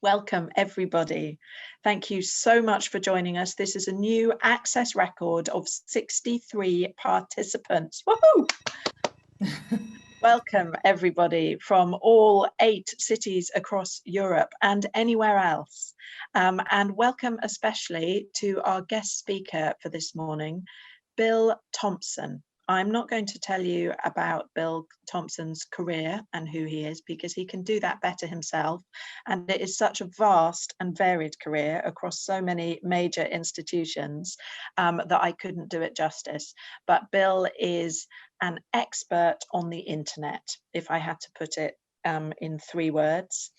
Welcome, everybody. Thank you so much for joining us. This is a new access record of 63 participants. Woohoo! Welcome, everybody, from all 8 cities across Europe and anywhere else. And welcome especially to our guest speaker for this morning, Bill Thompson. I'm not going to tell you about Bill Thompson's career and who he is, because he can do that better himself. And it is such a vast and varied career across so many major institutions that I couldn't do it justice. But Bill is an expert on the internet, if I had to put it in 3 words.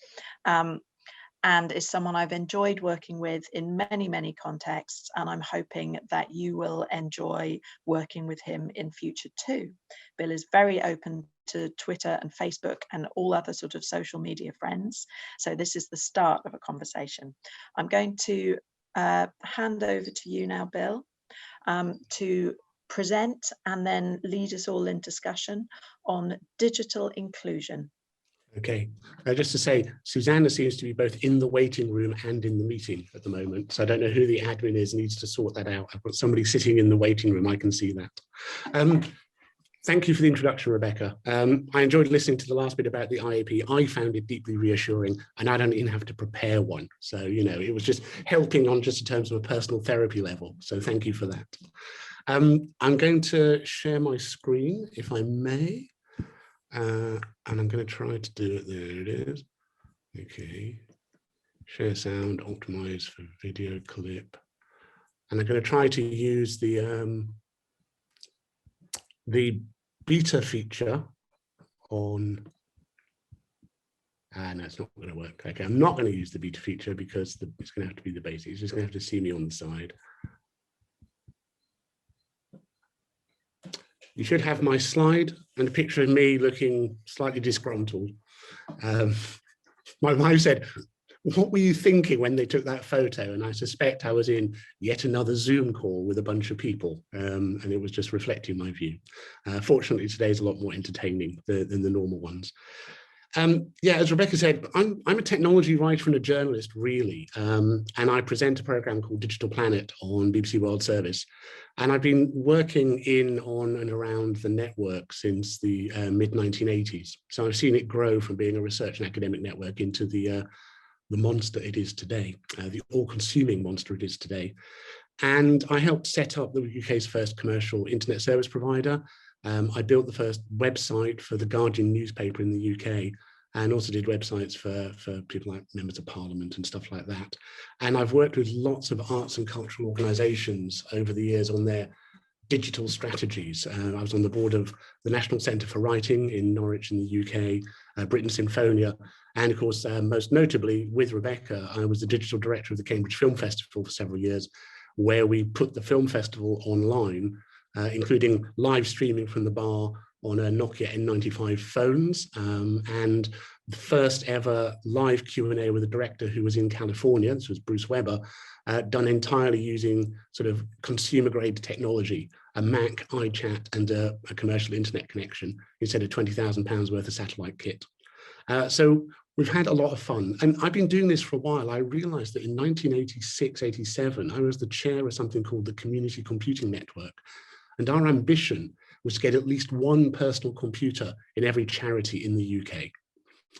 And is someone I've enjoyed working with in many, many contexts, and I'm hoping that you will enjoy working with him in future too. Bill is very open to Twitter and Facebook and all other sort of social media friends, so this is the start of a conversation. I'm going to hand over to you now, Bill, to present and then lead us all in discussion on digital inclusion. Okay, just to say, Susanna seems to be both in the waiting room and in the meeting at the moment. So I don't know who the admin is, needs to sort that out. I've got somebody sitting in the waiting room, I can see that. Thank you for the introduction, Rebecca. I enjoyed listening to the last bit about the IAP. I found it deeply reassuring, and I don't even have to prepare one. So, you know, it was just helping on just in terms of a personal therapy level. So thank you for that. I'm going to share my screen, if I may. And I'm going to try to do it. There it is. Okay. Share sound, optimize for video clip. And I'm going to try to use the beta feature on. No, it's not going to work. Okay, I'm not going to use the beta feature because it's going to have to be the basic. It's just going to have to see me on the side. You should have my slide and a picture of me looking slightly disgruntled. My wife said, "What were you thinking when they took that photo?" And I suspect I was in yet another Zoom call with a bunch of people, and it was just reflecting my view. Fortunately, today's a lot more entertaining than the normal ones. Yeah, as Rebecca said, I'm a technology writer and a journalist, really, and I present a program called Digital Planet on BBC World Service. And I've been working in, on and around the network since the mid-1980s. So I've seen it grow from being a research and academic network into the monster it is today, the all-consuming monster it is today. And I helped set up the UK's first commercial internet service provider. I built the first website for the Guardian newspaper in the UK, and also did websites for people like members of parliament and stuff like that. And I've worked with lots of arts and cultural organisations over the years on their digital strategies. I was on the board of the National Centre for Writing in Norwich in the UK, Britain Symphonia, and of course, most notably with Rebecca, I was the digital director of the Cambridge Film Festival for several years, where we put the film festival online, including live streaming from the bar on a Nokia N95 phones, and the first ever live Q&A with a director who was in California, this was Bruce Weber, done entirely using sort of consumer grade technology, a Mac, iChat, and a commercial internet connection instead of £20,000 worth of satellite kit. So we've had a lot of fun, and I've been doing this for a while. I realized that in 1986-87, I was the chair of something called the Community Computing Network. And our ambition was to get at least one personal computer in every charity in the UK.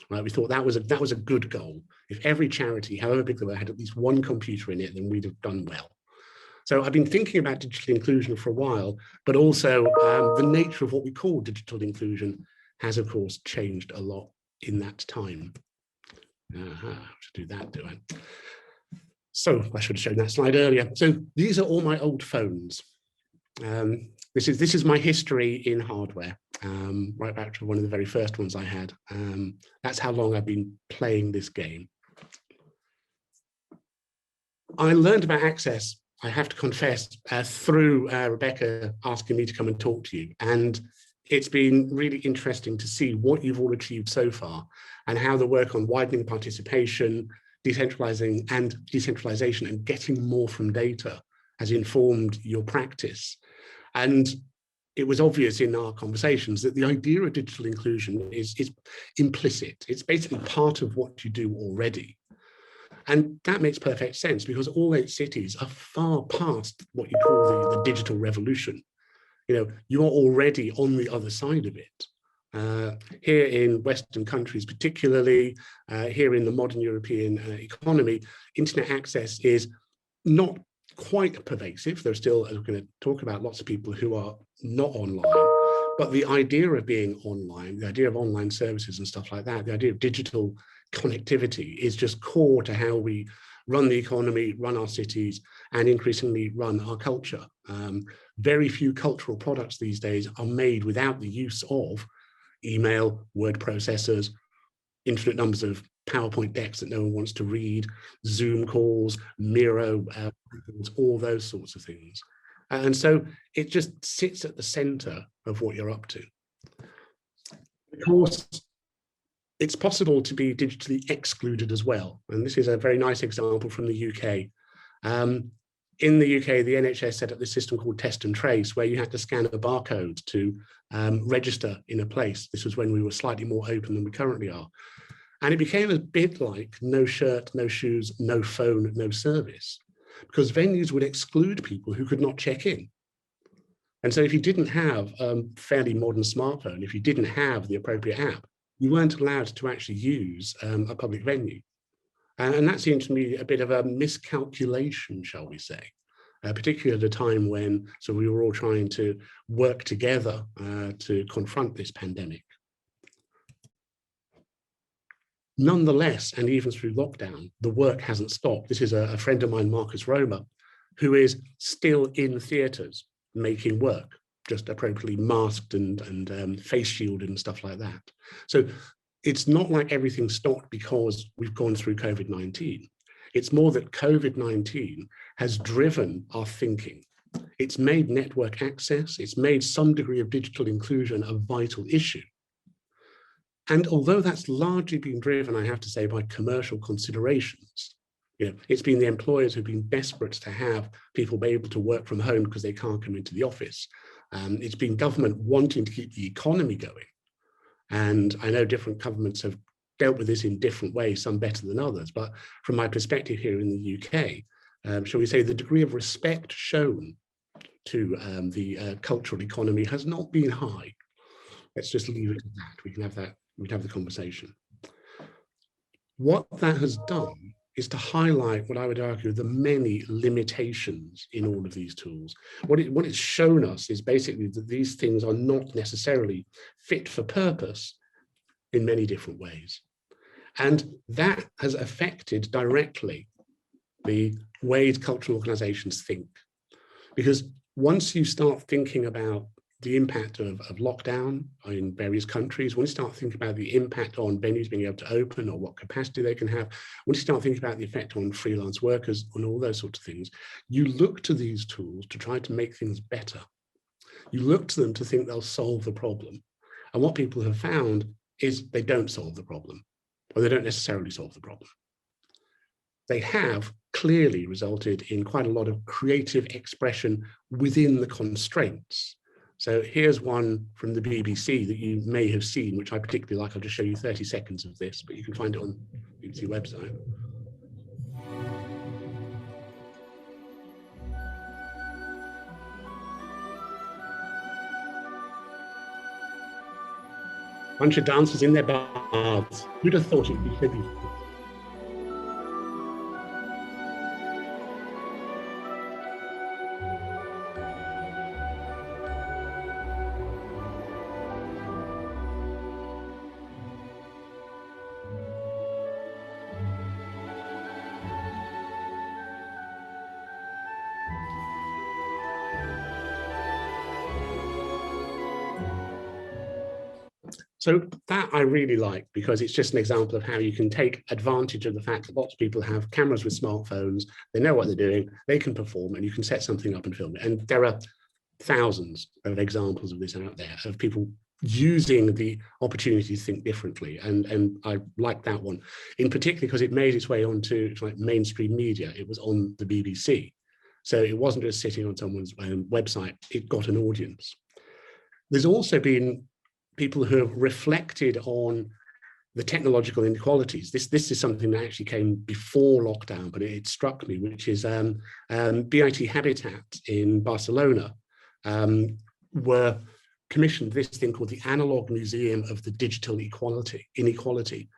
Right? We thought that was a good goal. If every charity, however big they were, had at least one computer in it, then we'd have done well. So I've been thinking about digital inclusion for a while, but also the nature of what we call digital inclusion has, of course, changed a lot in that time. I have to do that, do I? So I should have shown that slide earlier. So these are all my old phones. This is my history in hardware, right back to one of the very first ones I had. That's how long I've been playing this game. I learned about Access, I have to confess, through Rebecca asking me to come and talk to you. And it's been really interesting to see what you've all achieved so far and how the work on widening participation, decentralization and getting more from data has informed your practice. And it was obvious in our conversations that the idea of digital inclusion is implicit. It's basically part of what you do already. And that makes perfect sense because all 8 cities are far past what you call the digital revolution. You know, you're already on the other side of it. Here in Western countries, particularly here in the modern European economy, internet access is not quite pervasive. There's still, as we're going to talk about, lots of people who are not online. But the idea of being online, the idea of online services and stuff like that, the idea of digital connectivity is just core to how we run the economy, run our cities, and increasingly run our culture. Very few cultural products these days are made without the use of email, word processors, infinite numbers of PowerPoint decks that no one wants to read, Zoom calls, Miro, all those sorts of things. And so it just sits at the center of what you're up to. Of course, it's possible to be digitally excluded as well. And this is a very nice example from the UK. In the UK, the NHS set up this system called Test and Trace, where you had to scan a barcode to register in a place. This was when we were slightly more open than we currently are. And it became a bit like no shirt, no shoes, no phone, no service, because venues would exclude people who could not check in. And so if you didn't have a fairly modern smartphone, if you didn't have the appropriate app, you weren't allowed to actually use a public venue. And that seemed to me a bit of a miscalculation, shall we say, particularly at a time when we were all trying to work together to confront this pandemic. Nonetheless, and even through lockdown, the work hasn't stopped. This is a friend of mine, Marcus Roma, who is still in theatres making work, just appropriately masked and face shielded and stuff like that. So it's not like everything stopped because we've gone through COVID-19. It's more that COVID-19 has driven our thinking. It's made network access, it's made some degree of digital inclusion a vital issue. And although that's largely been driven, I have to say, by commercial considerations, you know, it's been the employers who've been desperate to have people be able to work from home because they can't come into the office. It's been government wanting to keep the economy going. And I know different governments have dealt with this in different ways, some better than others. But from my perspective here in the UK, shall we say, the degree of respect shown to the cultural economy has not been high. Let's just leave it at that. We can have that. We'd have the conversation. What that has done is to highlight what I would argue the many limitations in all of these tools. What it's shown us is basically that these things are not necessarily fit for purpose in many different ways. And that has affected directly the ways cultural organizations think. Because once you start thinking about the impact of lockdown in various countries, when you start thinking about the impact on venues being able to open or what capacity they can have, when you start thinking about the effect on freelance workers and all those sorts of things, you look to these tools to try to make things better. You look to them to think they'll solve the problem. And what people have found is they don't solve the problem, or they don't necessarily solve the problem. They have clearly resulted in quite a lot of creative expression within the constraints. So here's one from the BBC that you may have seen, which I particularly like. I'll just show you 30 seconds of this, but you can find it on the BBC website. Bunch of dancers in their baths. Who'd have thought it'd be tribute? So that I really like, because it's just an example of how you can take advantage of the fact that lots of people have cameras with smartphones, they know what they're doing, they can perform, and you can set something up and film it. And there are thousands of examples of this out there, of people using the opportunity to think differently. And I like that one, in particular because it made its way onto like mainstream media. It was on the BBC. So it wasn't just sitting on someone's website, it got an audience. There's also been people who have reflected on the technological inequalities. This is something that actually came before lockdown, but it struck me, which is BIT Habitat in Barcelona were commissioned this thing called the Analog Museum of the Digital Inequality.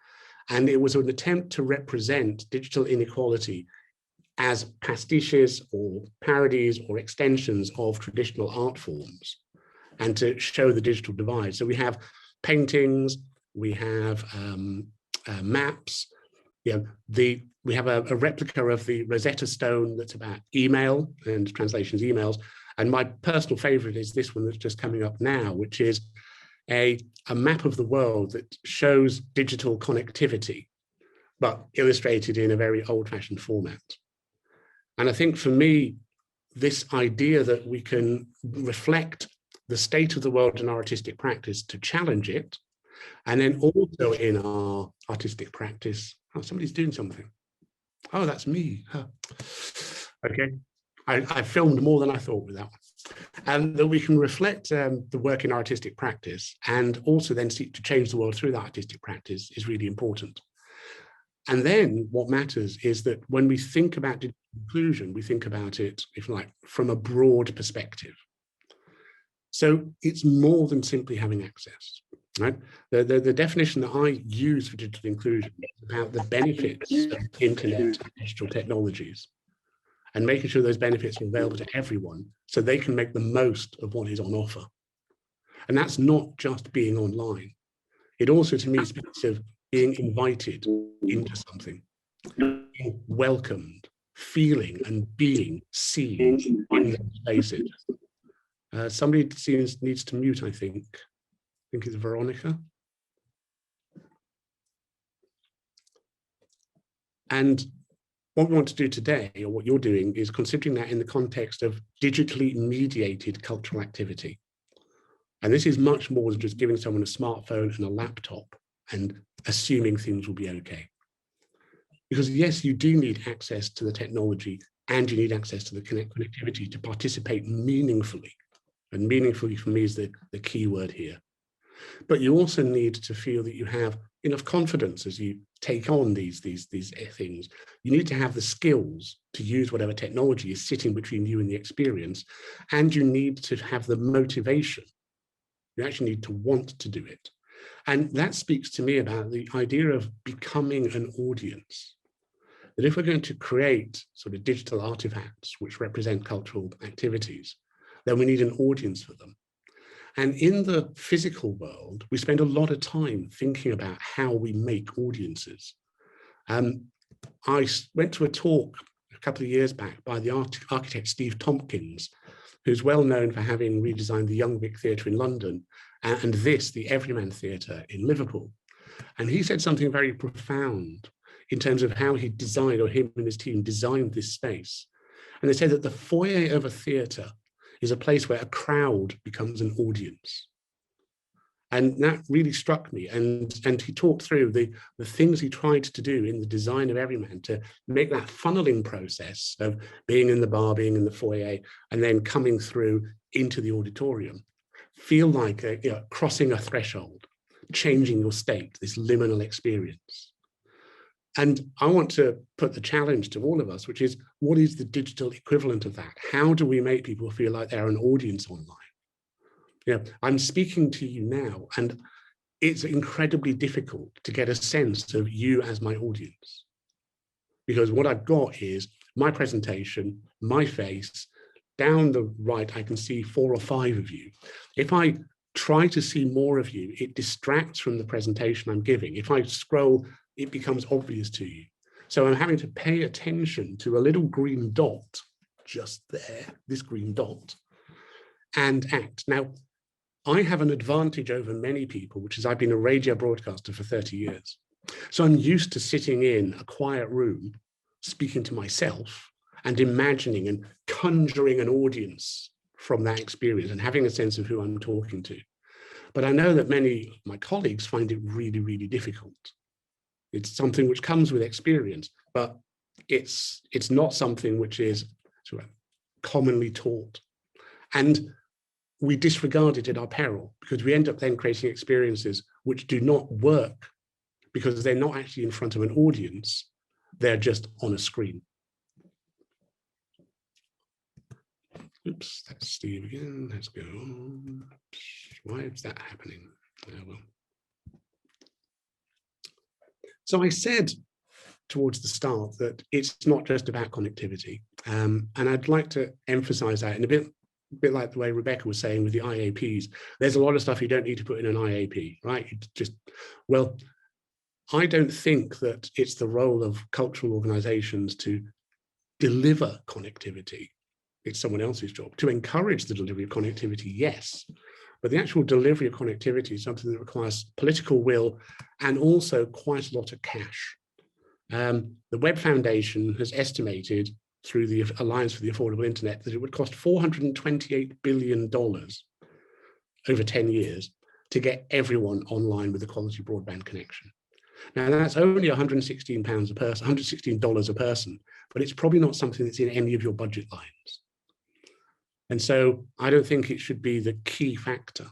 And it was an attempt to represent digital inequality as pastiches or parodies or extensions of traditional art forms, and to show the digital divide. So we have paintings, we have maps, we have a replica of the Rosetta Stone that's about email and translations emails. And my personal favorite is this one that's just coming up now, which is a map of the world that shows digital connectivity, but illustrated in a very old-fashioned format. And I think for me, this idea that we can reflect the state of the world in our artistic practice to challenge it, and then also in our artistic practice, oh, somebody's doing something. Oh, that's me. Huh. Okay, I filmed more than I thought with that one. And that we can reflect the work in our artistic practice and also then seek to change the world through that artistic practice is really important. And then what matters is that when we think about inclusion, we think about it, if you like, from a broad perspective. So it's more than simply having access, right? The definition that I use for digital inclusion is about the benefits of internet and digital technologies, and making sure those benefits are available to everyone so they can make the most of what is on offer. And that's not just being online. It also, to me, speaks of being invited into something, being welcomed, feeling and being seen in those spaces. Somebody needs to mute, I think. I think it's Veronica. And what we want to do today, or what you're doing, is considering that in the context of digitally mediated cultural activity. And this is much more than just giving someone a smartphone and a laptop and assuming things will be okay. Because yes, you do need access to the technology and you need access to the connectivity to participate meaningfully. And meaningfully for me is the key word here. But you also need to feel that you have enough confidence as you take on these things. You need to have the skills to use whatever technology is sitting between you and the experience, and you need to have the motivation. You actually need to want to do it. And that speaks to me about the idea of becoming an audience. That if we're going to create sort of digital artifacts which represent cultural activities, then we need an audience for them. And in the physical world, we spend a lot of time thinking about how we make audiences. I went to a talk a couple of years back by the architect Steve Tompkins, who's well known for having redesigned the Young Vic Theatre in London and the Everyman Theatre in Liverpool. And he said something very profound in terms of how he designed, or him and his team designed this space. And they said that the foyer of a theatre is a place where a crowd becomes an audience. And that really struck me. And he talked through the things he tried to do in the design of Everyman to make that funneling process of being in the bar, being in the foyer, and then coming through into the auditorium, feel like crossing a threshold, changing your state, this liminal experience. And I want to put the challenge to all of us, which is, what is the digital equivalent of that? How do we make people feel like they're an audience online? I'm speaking to you now, and it's incredibly difficult to get a sense of you as my audience. Because what I've got is my presentation, my face. Down the right, I can see 4 or 5 of you. If I try to see more of you, it distracts from the presentation I'm giving. If I scroll, it becomes obvious to you. So I'm having to pay attention to a little green dot just there, this green dot, and act. Now, I have an advantage over many people, which is I've been a radio broadcaster for 30 years. So I'm used to sitting in a quiet room, speaking to myself and imagining and conjuring an audience from that experience and having a sense of who I'm talking to. But I know that many of my colleagues find it really, really difficult. It's something which comes with experience, but it's not something which is sort of commonly taught. And we disregard it at our peril, because we end up then creating experiences which do not work because they're not actually in front of an audience, they're just on a screen. Oops, that's Steve again. Let's go on. Why is that happening? Oh, well. So I said towards the start that it's not just about connectivity. And I'd like to emphasize that in a bit like the way Rebecca was saying with the IAPs. There's a lot of stuff you don't need to put in an IAP, right? You just, well, I don't think that it's the role of cultural organizations to deliver connectivity. It's someone else's job. To encourage the delivery of connectivity, yes, but the actual delivery of connectivity is something that requires political will and also quite a lot of cash. The Web Foundation has estimated through the Alliance for the Affordable Internet that it would cost $428 billion over 10 years to get everyone online with a quality broadband connection. Now that's only £116 a person, $116 a person, but it's probably not something that's in any of your budget lines. And so I don't think it should be the key factor.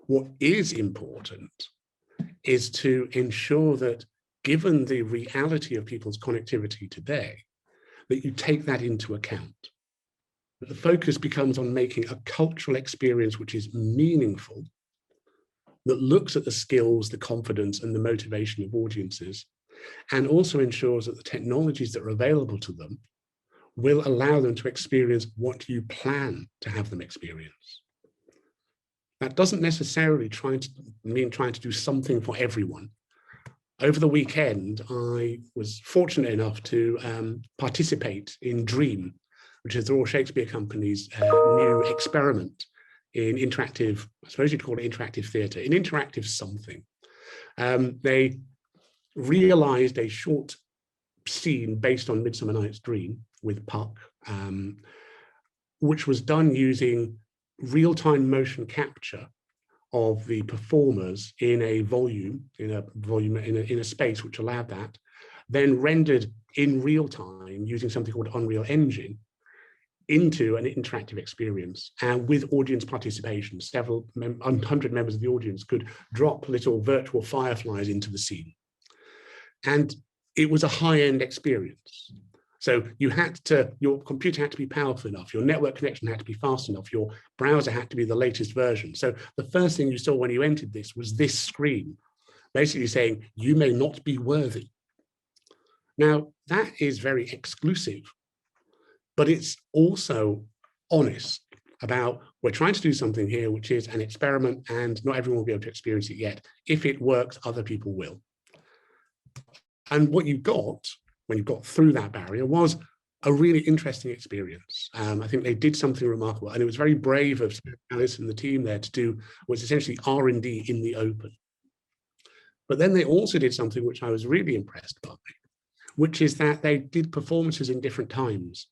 What is important is to ensure that, given the reality of people's connectivity today, that you take that into account. That the focus becomes on making a cultural experience which is meaningful, that looks at the skills, the confidence, and the motivation of audiences, and also ensures that the technologies that are available to them will allow them to experience what you plan to have them experience. That doesn't necessarily mean trying to do something for everyone. Over the weekend, I was fortunate enough to participate in Dream, which is the Royal Shakespeare Company's new experiment in interactive, I suppose you'd call it interactive theatre, in interactive something. They realised a short scene based on Midsummer Night's Dream with Puck, which was done using real-time motion capture of the performers in a space which allowed that, then rendered in real time using something called Unreal Engine into an interactive experience, and with audience participation. Several 100 members of the audience could drop little virtual fireflies into the scene. And it was a high-end experience. So you had to, your computer had to be powerful enough, your network connection had to be fast enough, your browser had to be the latest version. So the first thing you saw when you entered this was this screen, basically saying, you may not be worthy. Now, that is very exclusive, but it's also honest about, we're trying to do something here, which is an experiment, and not everyone will be able to experience it yet. If it works, other people will. And what you got, when you got through that barrier, was a really interesting experience. I think they did something remarkable, and it was very brave of Alice and the team there to do what's essentially R&D in the open. But then they also did something which I was really impressed by, which is that they did performances in different times.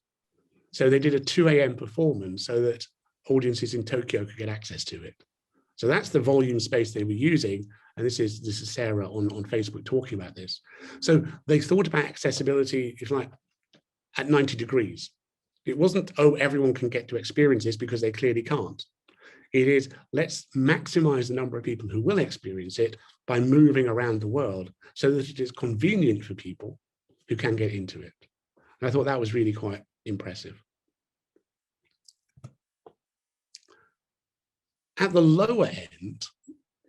So they did a 2 a.m. performance so that audiences in Tokyo could get access to it. So that's the volume space they were using. And this is Sarah on Facebook talking about this. So they thought about accessibility, if like, at 90 degrees. It wasn't, oh, everyone can get to experience this, because they clearly can't. It is, let's maximize the number of people who will experience it by moving around the world so that it is convenient for people who can get into it. And I thought that was really quite impressive. At the lower end,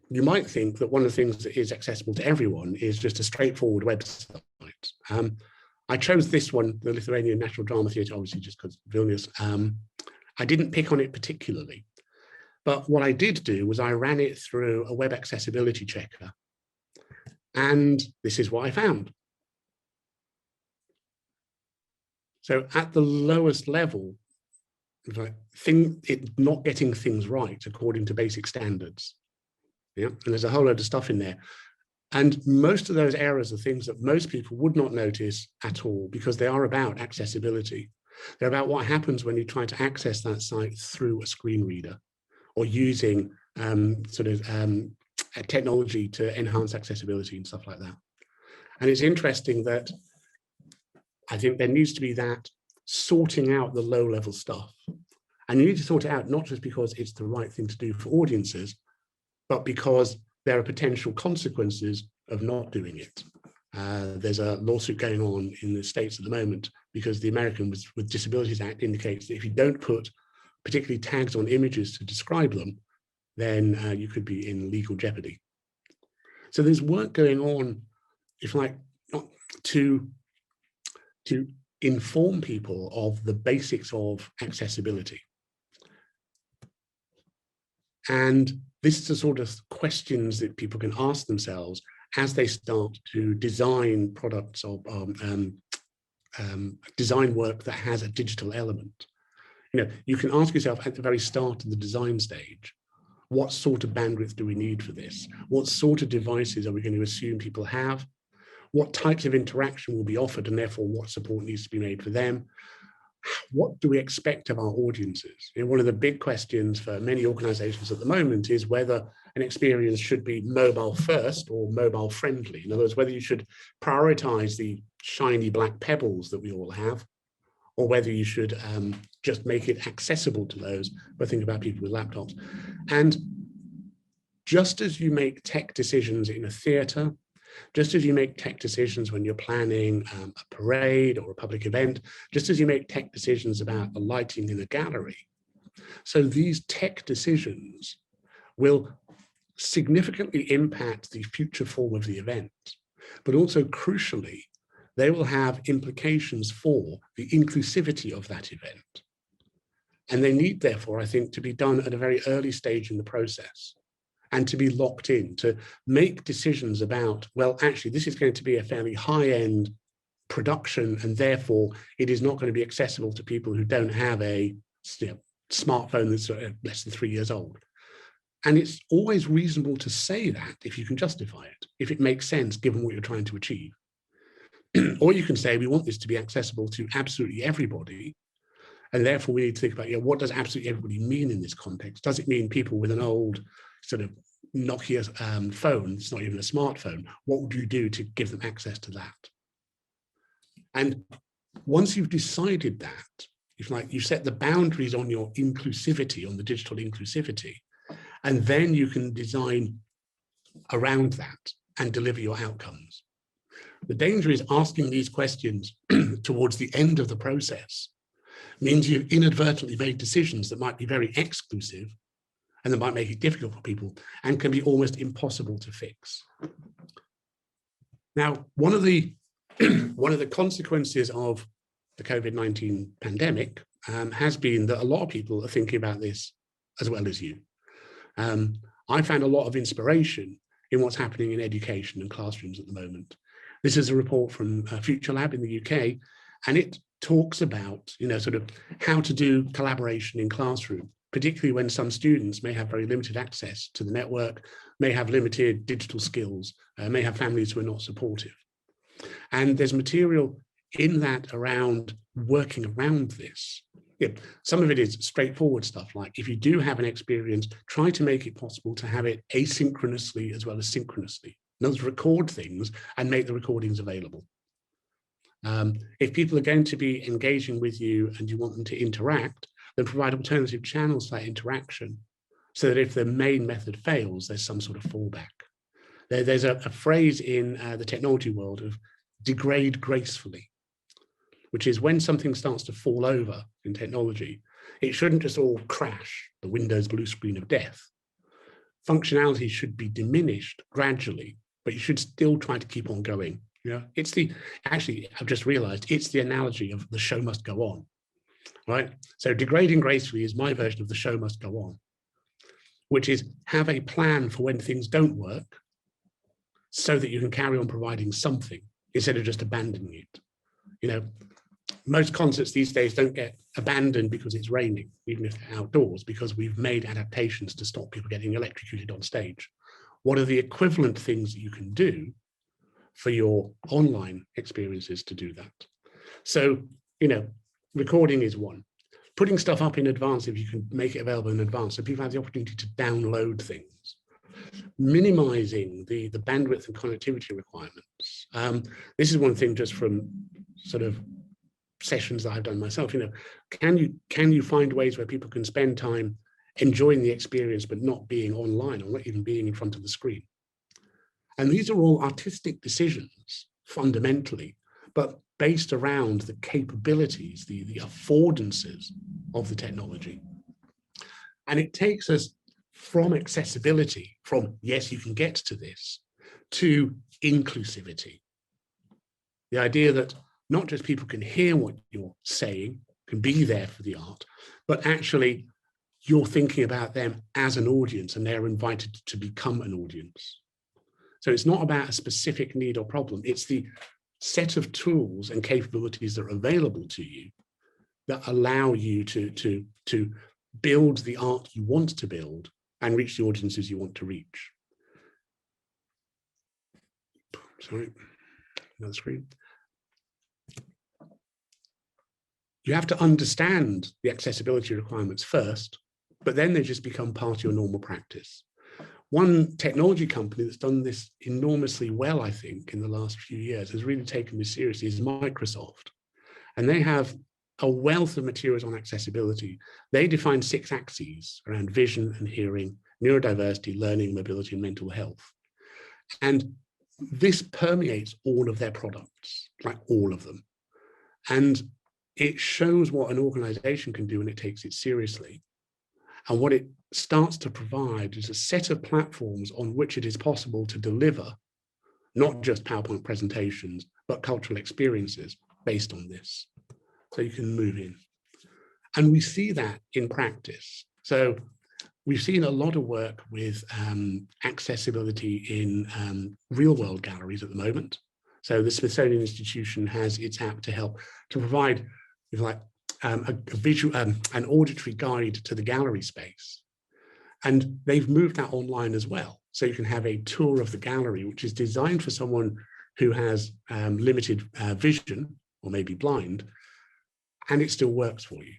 you might think that one of the things that is accessible to everyone is just a straightforward website. I chose this one, the Lithuanian National Drama Theatre, obviously just because Vilnius. I didn't pick on it particularly, but what I did do was I ran it through a web accessibility checker, and this is what I found. So at the lowest level, not getting things right according to basic standards. Yeah, and there's a whole load of stuff in there. And most of those errors are things that most people would not notice at all, because they are about accessibility. They're about what happens when you try to access that site through a screen reader, or using technology to enhance accessibility and stuff like that. And it's interesting that I think there needs to be that sorting out the low-level stuff. And you need to sort it out not just because it's the right thing to do for audiences, but because there are potential consequences of not doing it. There's a lawsuit going on in the States at the moment because the American with Disabilities Act indicates that if you don't put particularly tags on images to describe them, then you could be in legal jeopardy. So there's work going on, if you like, to inform people of the basics of accessibility. And this is the sort of questions that people can ask themselves as they start to design products or design work that has a digital element. You know, you can ask yourself at the very start of the design stage, what sort of bandwidth do we need for this? What sort of devices are we going to assume people have? What types of interaction will be offered, and therefore what support needs to be made for them? What do we expect of our audiences? You know, one of the big questions for many organizations at the moment is whether an experience should be mobile first or mobile friendly. In other words, whether you should prioritize the shiny black pebbles that we all have, or whether you should just make it accessible to those, but think about people with laptops. And just as you make tech decisions in a theater, just as you make tech decisions when you're planning a parade or a public event, just as you make tech decisions about the lighting in a gallery, so these tech decisions will significantly impact the future form of the event, but also crucially, they will have implications for the inclusivity of that event. And they need, therefore, I think, to be done at a very early stage in the process, and to be locked in, to make decisions about, well, actually, this is going to be a fairly high-end production, and therefore it is not going to be accessible to people who don't have a smartphone that's less than 3 years old. And it's always reasonable to say that if you can justify it, if it makes sense, given what you're trying to achieve. Or you can say, we want this to be accessible to absolutely everybody, and therefore we need to think about, what does absolutely everybody mean in this context? Does it mean people with an old sort of Nokia phone, it's not even a smartphone? What would you do to give them access to that? And once you've decided that, if like you set the boundaries on your inclusivity, on the digital inclusivity, and then you can design around that and deliver your outcomes. The danger is asking these questions towards the end of the process means you've inadvertently made decisions that might be very exclusive and that might make it difficult for people and can be almost impossible to fix. Now, one of the consequences of the COVID-19 pandemic has been that a lot of people are thinking about this as well as you. I found a lot of inspiration in what's happening in education and classrooms at the moment. This is a report from Future Lab in the UK, and it talks about, sort of how to do collaboration in classroom, particularly when some students may have very limited access to the network, may have limited digital skills, may have families who are not supportive. And there's material in that around working around this. Some of it is straightforward stuff, like if you do have an experience, try to make it possible to have it asynchronously as well as synchronously. In other words, record things and make the recordings available. If people are going to be engaging with you and you want them to interact, then provide alternative channels for that interaction, so that if the main method fails, there's some sort of fallback. There's a phrase in the technology world of degrade gracefully, which is when something starts to fall over in technology, it shouldn't just all crash, the Windows blue screen of death. Functionality should be diminished gradually, but you should still try to keep on going. It's actually, I've just realized, it's the analogy of the show must go on, right? So degrading gracefully is my version of the show must go on, which is have a plan for when things don't work so that you can carry on providing something instead of just abandoning it. Most concerts these days don't get abandoned because it's raining, even if they're outdoors, because we've made adaptations to stop people getting electrocuted on stage. What are the equivalent things that you can do for your online experiences to do that? So, recording is one. Putting stuff up in advance, if you can make it available in advance, so people have the opportunity to download things. Minimizing the bandwidth and connectivity requirements. This is one thing just from sort of sessions that I've done myself. Can you find ways where people can spend time enjoying the experience but not being online or not even being in front of the screen? And these are all artistic decisions, fundamentally, but based around the capabilities, the affordances of the technology. And it takes us from accessibility, from, yes, you can get to this, to inclusivity. The idea that not just people can hear what you're saying, can be there for the art, but actually you're thinking about them as an audience and they're invited to become an audience. So it's not about a specific need or problem, it's the set of tools and capabilities that are available to you that allow you to build the art you want to build and reach the audiences you want to reach. Sorry, another screen. You have to understand the accessibility requirements first, but then they just become part of your normal practice. One technology company that's done this enormously well, I think, in the last few years, has really taken this seriously, is Microsoft. And they have a wealth of materials on accessibility. They define 6 axes around vision and hearing, neurodiversity, learning, mobility, and mental health. And this permeates all of their products, like all of them. And it shows what an organization can do when it takes it seriously. And what it starts to provide is a set of platforms on which it is possible to deliver not just PowerPoint presentations, but cultural experiences based on this. So you can move in. And we see that in practice. So we've seen a lot of work with accessibility in real world galleries at the moment. So the Smithsonian Institution has its app to help to provide, if you like, a visual, an auditory guide to the gallery space. And they've moved that online as well. So you can have a tour of the gallery, which is designed for someone who has limited vision or maybe blind, and it still works for you.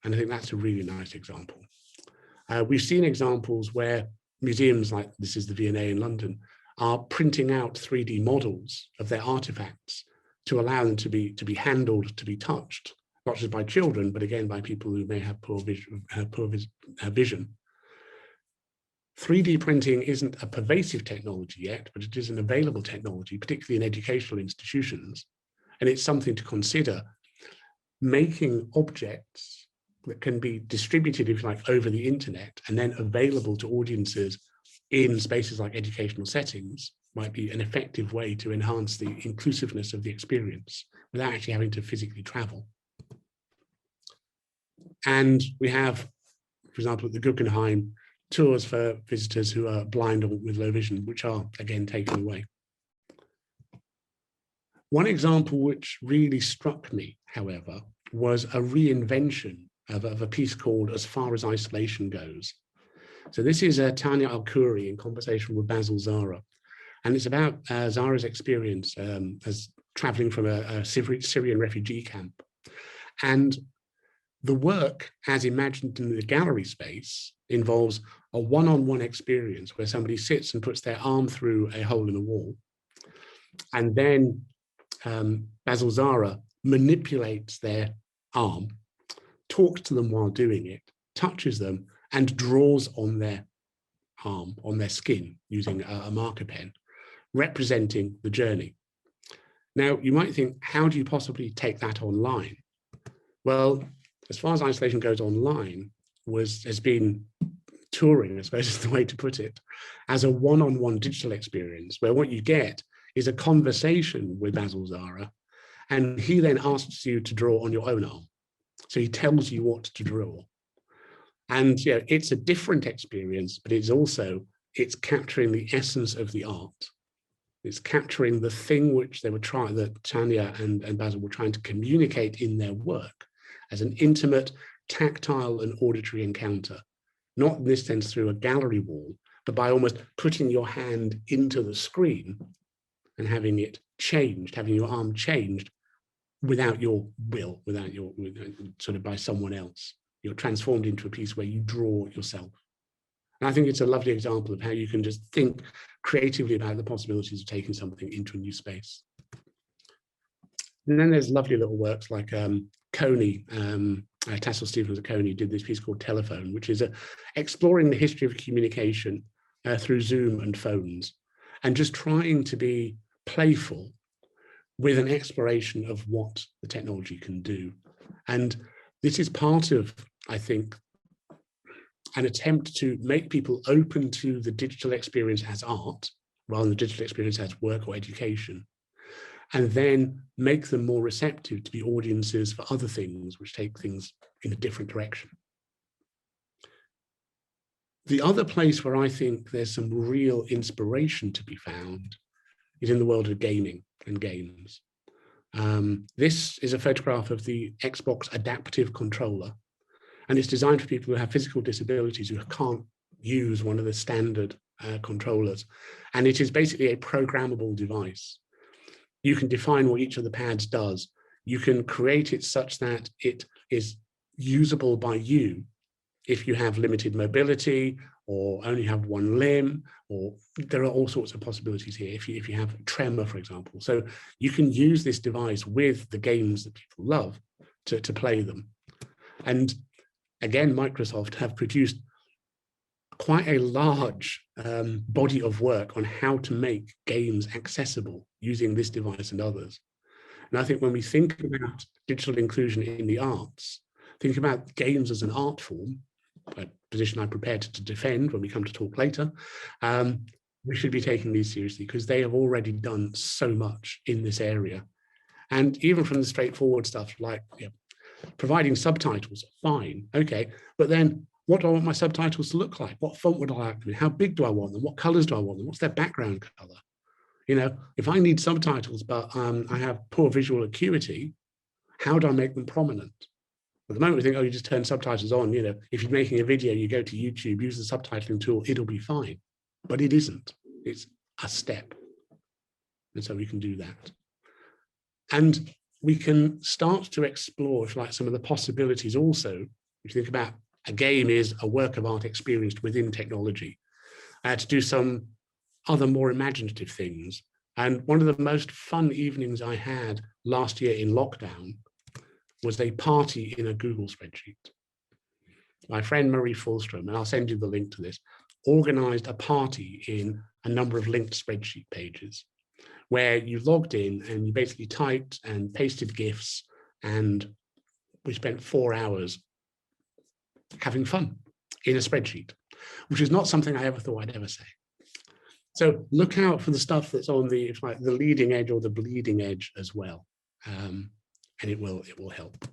And I think that's a really nice example. We've seen examples where museums like this is the V&A in London are printing out 3D models of their artifacts to allow them to be handled, to be touched, not just by children, but again by people who may have poor vision. 3D printing isn't a pervasive technology yet, but it is an available technology, particularly in educational institutions. And it's something to consider, making objects that can be distributed, if you like, over the internet and then available to audiences in spaces like educational settings might be an effective way to enhance the inclusiveness of the experience without actually having to physically travel. And we have, for example, at the Guggenheim, tours for visitors who are blind or with low vision, which are again taken away. One example which really struck me, however, was a reinvention of a piece called As Far as Isolation Goes. So this is Tanya Al-Khoury in conversation with Basil Zara. And it's about Zara's experience as traveling from a Syrian refugee camp. And the work, as imagined in the gallery space, involves a one-on-one experience where somebody sits and puts their arm through a hole in the wall. And then Basil Zara manipulates their arm, talks to them while doing it, touches them, and draws on their arm, on their skin, using a marker pen, representing the journey. Now, you might think, how do you possibly take that online? Well, As Far as Isolation Goes online has been touring, I suppose is the way to put it, as a one-on-one digital experience, where what you get is a conversation with Basil Zara, and he then asks you to draw on your own arm. So he tells you what to draw. And you know, it's a different experience, but it's capturing the essence of the art. It's capturing the thing which they were trying, that Tanya and Basil were trying to communicate in their work as an intimate, tactile and auditory encounter. Not in this sense through a gallery wall, but by almost putting your hand into the screen and having it changed, having your arm changed without your will, sort of by someone else. You're transformed into a piece where you draw yourself. And I think it's a lovely example of how you can just think creatively about the possibilities of taking something into a new space. And then there's lovely little works like Coney, Tassel Stevens at Coney did this piece called Telephone, which is exploring the history of communication through Zoom and phones. and just trying to be playful with an exploration of what the technology can do. And this is part of, I think, an attempt to make people open to the digital experience as art, rather than the digital experience as work or education, and then make them more receptive to be audiences for other things which take things in a different direction. The other place where I think there's some real inspiration to be found is in the world of gaming and games. This is a photograph of the Xbox adaptive controller, and it's designed for people who have physical disabilities who can't use one of the standard controllers. And it is basically a programmable device. You can define what each of the pads does. You can create it such that it is usable by you if you have limited mobility or only have one limb, or there are all sorts of possibilities here if you have tremor, for example. So you can use this device with the games that people love to play them. And again, Microsoft have produced quite a large body of work on how to make games accessible using this device and others. And I think when we think about digital inclusion in the arts, think about games as an art form, a position I'm prepared to defend when we come to talk later, we should be taking these seriously because they have already done so much in this area. And even from the straightforward stuff like providing subtitles, fine, okay, but then what do I want my subtitles to look like? What font would I like them in? How big do I want them? What colors do I want them? What's their background color? You know, if I need subtitles, but I have poor visual acuity, how do I make them prominent? At the moment we think, oh, you just turn subtitles on, you know, if you're making a video, you go to YouTube, use the subtitling tool, it'll be fine. But it isn't, it's a step. And so we can do that. And we can start to explore, if you like, some of the possibilities also, if you think about a game is a work of art experienced within technology, to do some other more imaginative things. And one of the most fun evenings I had last year in lockdown was a party in a Google spreadsheet. My friend Marie Fulstrom, and I'll send you the link to this, organized a party in a number of linked spreadsheet pages where you logged in and you basically typed and pasted GIFs, and we spent 4 hours having fun in a spreadsheet, which is not something I ever thought I'd ever say. So look out for the stuff that's on the, if like, the leading edge or the bleeding edge as well, and it will help.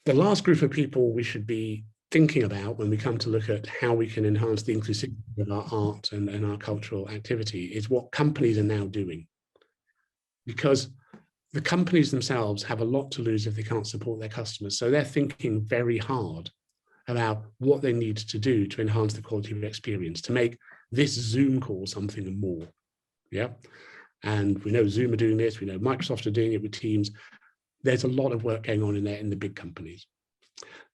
The last group of people we should be thinking about when we come to look at how we can enhance the inclusivity of our art and our cultural activity is what companies are now doing. Because the companies themselves have a lot to lose if they can't support their customers. So they're thinking very hard about what they need to do to enhance the quality of experience, to make this Zoom call something more. Yeah. And we know Zoom are doing this, we know Microsoft are doing it with Teams. There's a lot of work going on in there in the big companies.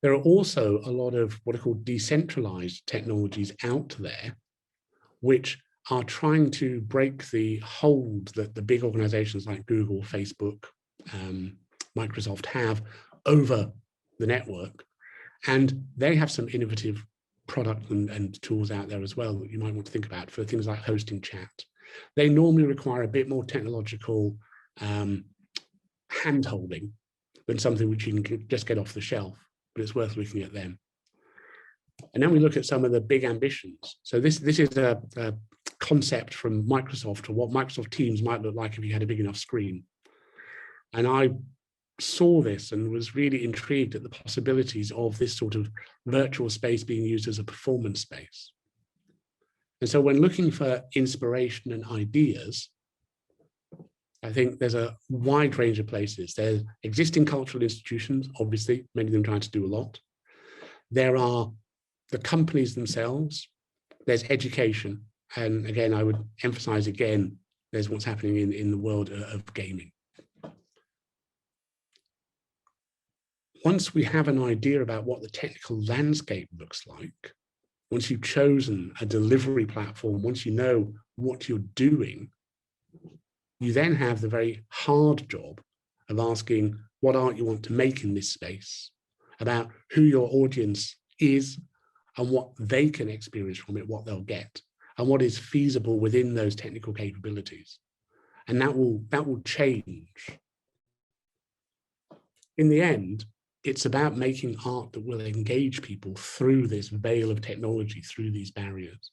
There are also a lot of what are called decentralized technologies out there, which are trying to break the hold that the big organizations like Google, Facebook, Microsoft have over the network. And they have some innovative product and tools out there as well that you might want to think about for things like hosting chat. They normally require a bit more technological hand-holding than something which you can just get off the shelf, but it's worth looking at them. And then we look at some of the big ambitions. So this is a concept from Microsoft, or what Microsoft Teams might look like if you had a big enough screen. And I saw this and was really intrigued at the possibilities of this sort of virtual space being used as a performance space. And so when looking for inspiration and ideas, I think there's a wide range of places. There's existing cultural institutions, obviously, many of them trying to do a lot. There are the companies themselves. There's education. And again, I would emphasize again, there's what's happening in the world of gaming. Once we have an idea about what the technical landscape looks like, once you've chosen a delivery platform, once you know what you're doing, you then have the very hard job of asking what art you want to make in this space, about who your audience is and what they can experience from it, what they'll get. and what is feasible within those technical capabilities. And that will change. In the end, it's about making art that will engage people through this veil of technology, through these barriers.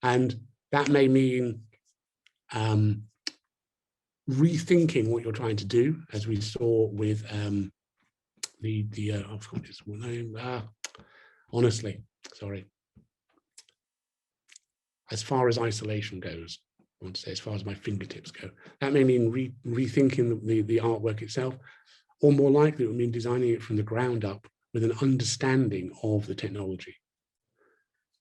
And that may mean rethinking what you're trying to do, as we saw with I've got his name. Honestly, sorry. As far as isolation goes, I want to say as far as my fingertips go, that may mean rethinking the artwork itself, or more likely it would mean designing it from the ground up with an understanding of the technology.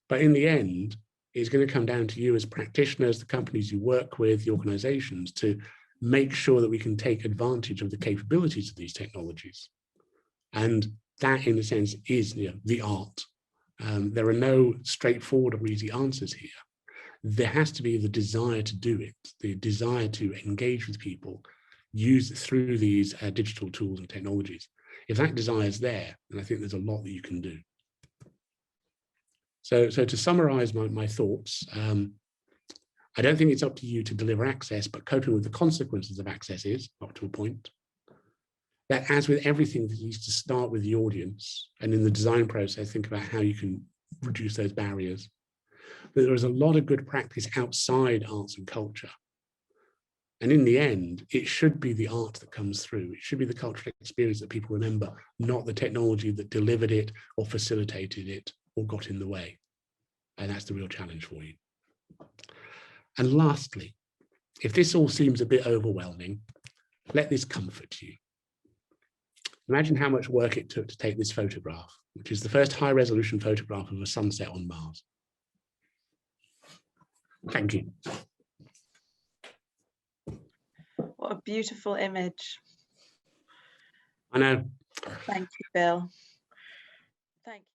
But in the end, it's going to come down to you as practitioners, the companies you work with, the organizations, to make sure that we can take advantage of the capabilities of these technologies. And that, in a sense, is the art. There are no straightforward or easy answers here. There has to be the desire to do it, the desire to engage with people, use through these digital tools and technologies. If that desire is there, then I think there's a lot that you can do. So to summarize my thoughts, I don't think it's up to you to deliver access, but coping with the consequences of access is, up to a point. That, as with everything, that needs to start with the audience, and in the design process, think about how you can reduce those barriers. But there is a lot of good practice outside arts and culture. And in the end, it should be the art that comes through. It should be the cultural experience that people remember, not the technology that delivered it or facilitated it or got in the way. And that's the real challenge for you. And lastly, if this all seems a bit overwhelming, let this comfort you. Imagine how much work it took to take this photograph, which is the first high-resolution photograph of a sunset on Mars. Thank you. What a beautiful image. I know. Thank you, Bill. Thank you.